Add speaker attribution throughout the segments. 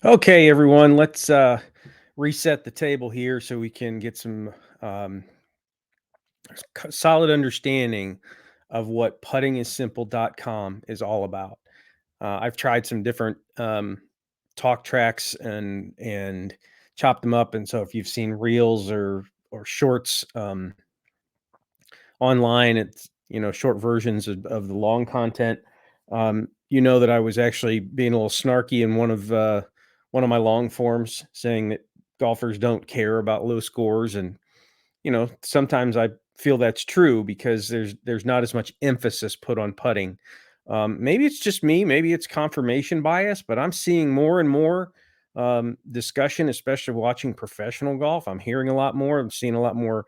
Speaker 1: Okay, everyone, let's reset the table here so we can get some um, solid understanding of what puttingissimple.com is all about. I've tried some different talk tracks and chopped them up, and so if you've seen reels or shorts online, it's short versions of the long content. You know that I was actually being a little snarky in one of my long forms, saying that golfers don't care about low scores, and sometimes I feel that's true because there's not as much emphasis put on putting. Maybe it's just me, maybe it's confirmation bias, but I'm seeing more and more discussion, especially watching professional golf. I'm hearing a lot more. I'm seeing a lot more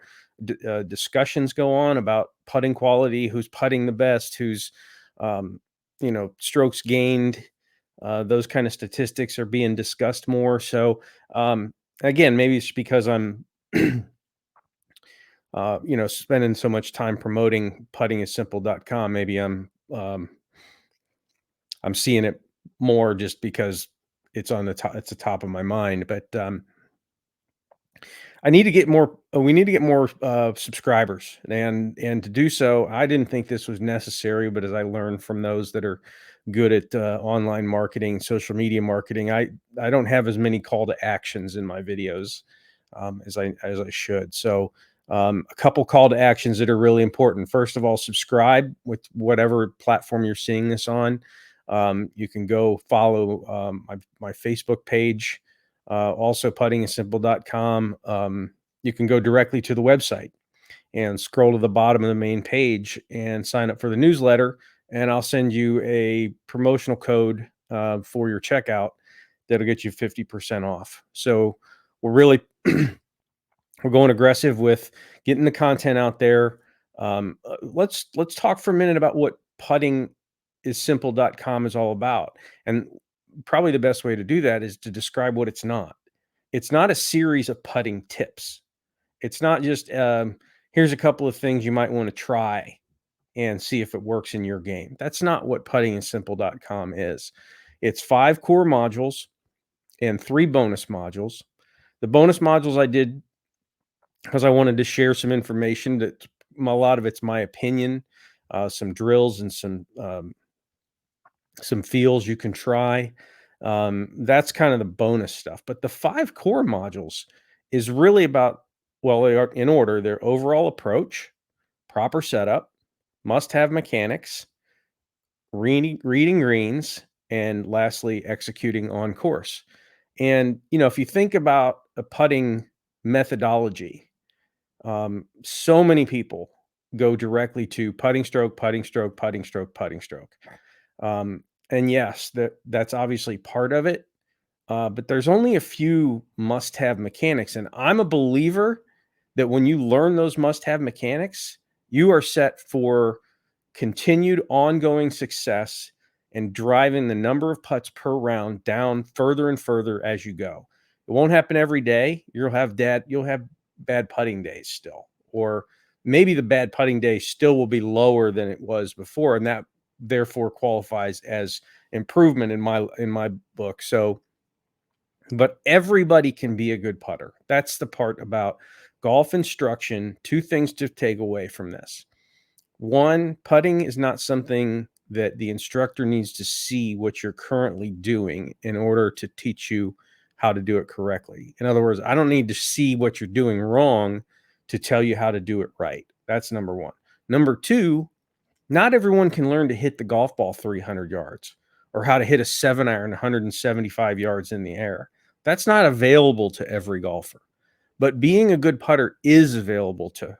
Speaker 1: discussions go on about putting quality, who's putting the best, who's um, strokes gained. Those kind of statistics are being discussed more. So again, maybe it's because I'm spending so much time promoting puttingissimple.com. Maybe I'm seeing it more just because it's the top of my mind. But I need to get more we need to get more subscribers. And to do so, I didn't think this was necessary, but as I learned from those that are good at online marketing, social media marketing, I don't have as many call to actions in my videos as I should. So a couple call to actions that are really important. First of all, subscribe with whatever platform you're seeing this on. You can go follow my Facebook page, also puttingissimple.com. You can go directly to the website and scroll to the bottom of the main page and sign up for the newsletter. And I'll send you a promotional code for your checkout that'll get you 50% off. So we're really we're going aggressive with getting the content out there. Let's talk for a minute about what puttingissimple.com is all about. And probably the best way to do that is to describe what it's not. It's not a series of putting tips. It's not just here's a couple of things you might want to try and see if it works in your game. That's not what puttingissimple.com is. It's 5 core modules and 3 bonus modules. The bonus modules I did because I wanted to share some information that a lot of it's my opinion, some drills and some feels you can try. That's kind of the bonus stuff. But the 5 core modules is really about, well, they are in order, their overall approach, proper setup, must have mechanics, reading greens, and lastly, executing on course. And, if you think about a putting methodology, so many people go directly to putting stroke, putting stroke, putting stroke, putting stroke. And yes, that's obviously part of it. But there's only a few must-have mechanics, and I'm a believer that when you learn those must-have mechanics, you are set for continued ongoing success and driving the number of putts per round down further and further as you go. It won't happen every day. You'll have bad putting days still, or maybe the bad putting day still will be lower than it was before, and that therefore qualifies as improvement in my book. So but everybody can be a good putter. That's the part about golf instruction. Two things to take away from this. One, putting is not something that the instructor needs to see what you're currently doing in order to teach you how to do it correctly. In other words, I don't need to see what you're doing wrong to tell you how to do it right. That's number one. Number two, not everyone can learn to hit the golf ball 300 yards or how to hit a 7-iron 175 yards in the air. That's not available to every golfer. But being a good putter is available to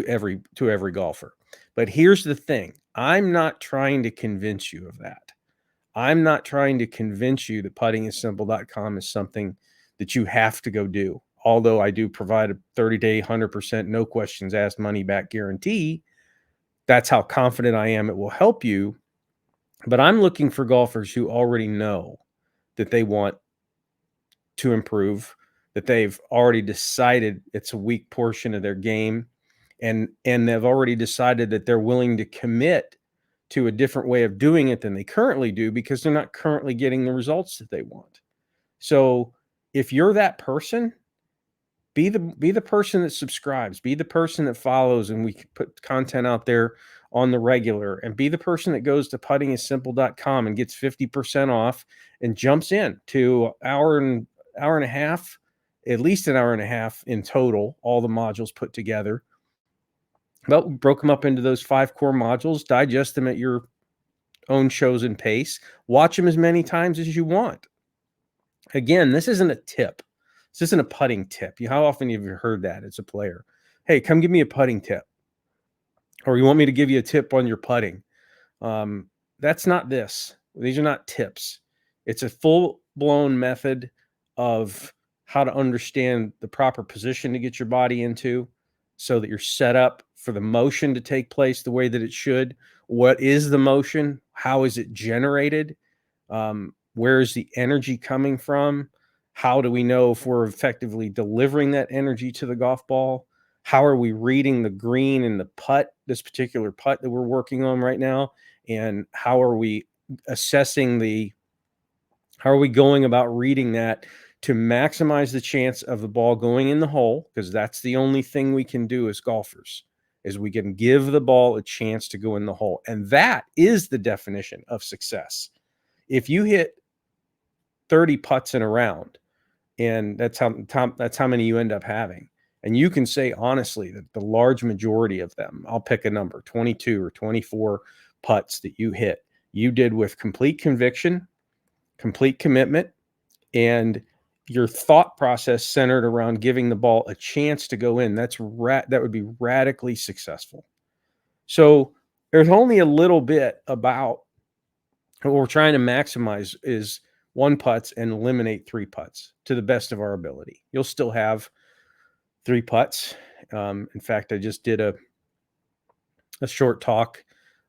Speaker 1: every golfer. But here's the thing. I'm not trying to convince you of that. I'm not trying to convince you that puttingissimple.com is something that you have to go do. Although I do provide a 30-day, 100% no questions asked money back guarantee, that's how confident I am it will help you. But I'm looking for golfers who already know that they want to improve, that they've already decided it's a weak portion of their game, and they've already decided that they're willing to commit to a different way of doing it than they currently do because they're not currently getting the results that they want. So if you're that person, be the person that subscribes, be the person that follows, and we can put content out there on the regular, and be the person that goes to puttingissimple.com and gets 50% off and jumps in to hour and a half, at least an hour and a half in total, all the modules put together. But we broke them up into those 5 core modules, digest them at your own chosen pace, watch them as many times as you want. Again, this isn't a tip. This isn't a putting tip. How often have you heard that as a player? Hey, come give me a putting tip. Or you want me to give you a tip on your putting. That's not this. These are not tips. It's a full-blown method of how to understand the proper position to get your body into so that you're set up for the motion to take place the way that it should. What is the motion? How is it generated? Where is the energy coming from? How do we know if we're effectively delivering that energy to the golf ball? How are we reading the green and the putt, this particular putt that we're working on right now? And how are we assessing how are we going about reading that to maximize the chance of the ball going in the hole? Because that's the only thing we can do as golfers, is we can give the ball a chance to go in the hole. And that is the definition of success. If you hit 30 putts in a round, and that's how many you end up having, and you can say honestly that the large majority of them, I'll pick a number, 22 or 24 putts that you hit, you did with complete conviction, complete commitment, and your thought process centered around giving the ball a chance to go in. That would be radically successful. So there's only a little bit about what we're trying to maximize is 1 putts and eliminate 3 putts to the best of our ability. You'll still have 3 putts. In fact, I just did a short talk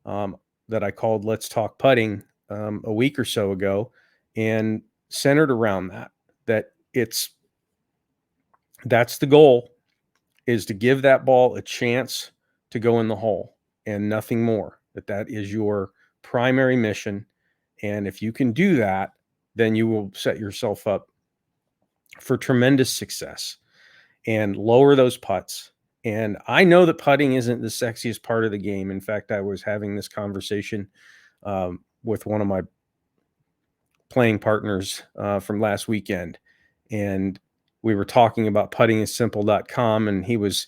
Speaker 1: that I called Let's Talk Putting a week or so ago, and centered around that's the goal, is to give that ball a chance to go in the hole and nothing more. That is your primary mission. And if you can do that, then you will set yourself up for tremendous success and lower those putts. And I know that putting isn't the sexiest part of the game. In fact, I was having this conversation with one of my playing partners from last weekend, and we were talking about puttingissimple.com, and he was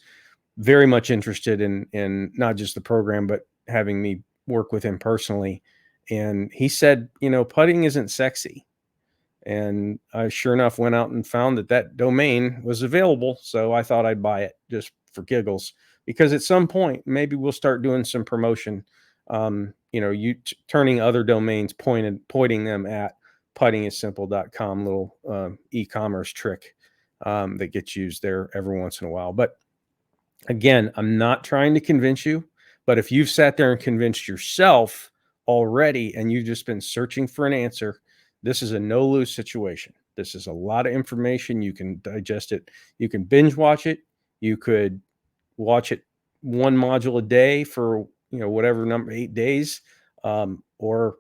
Speaker 1: very much interested in not just the program, but having me work with him personally. And he said, putting isn't sexy. And I sure enough went out and found that domain was available. So I thought I'd buy it just for giggles, because at some point, maybe we'll start doing some promotion, turning other domains, pointing them at puttingissimple.com, little e-commerce trick that gets used there every once in a while. But again, I'm not trying to convince you, but if you've sat there and convinced yourself already and you've just been searching for an answer, this is a no-lose situation. This is a lot of information. You can digest it. You can binge watch it. You could watch it 1 module a day for, whatever number, 8 days, or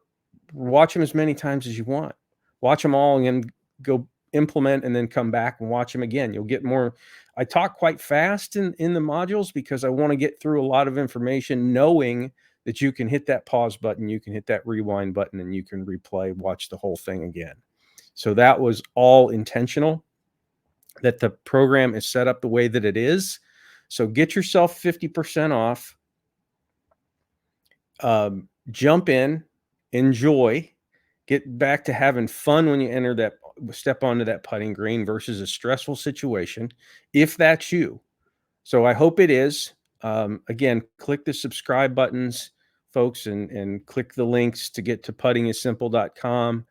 Speaker 1: watch them as many times as you want. Watch them all and then go implement, and then come back and watch them again. You'll get more. I talk quite fast in the modules because I want to get through a lot of information, knowing that you can hit that pause button, you can hit that rewind button, and you can replay, watch the whole thing again. So that was all intentional, that the program is set up the way that it is. So get yourself 50% off. Jump in, enjoy, get back to having fun when you step onto that putting green versus a stressful situation, if that's you. So I hope it is. Again, click the subscribe buttons, folks, and click the links to get to puttingissimple.com.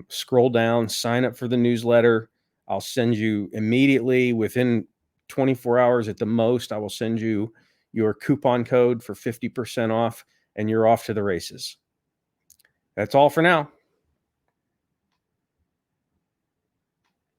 Speaker 1: Scroll down, sign up for the newsletter. I'll send you immediately, within 24 hours at the most, I will send you your coupon code for 50% off, and you're off to the races. That's all for now.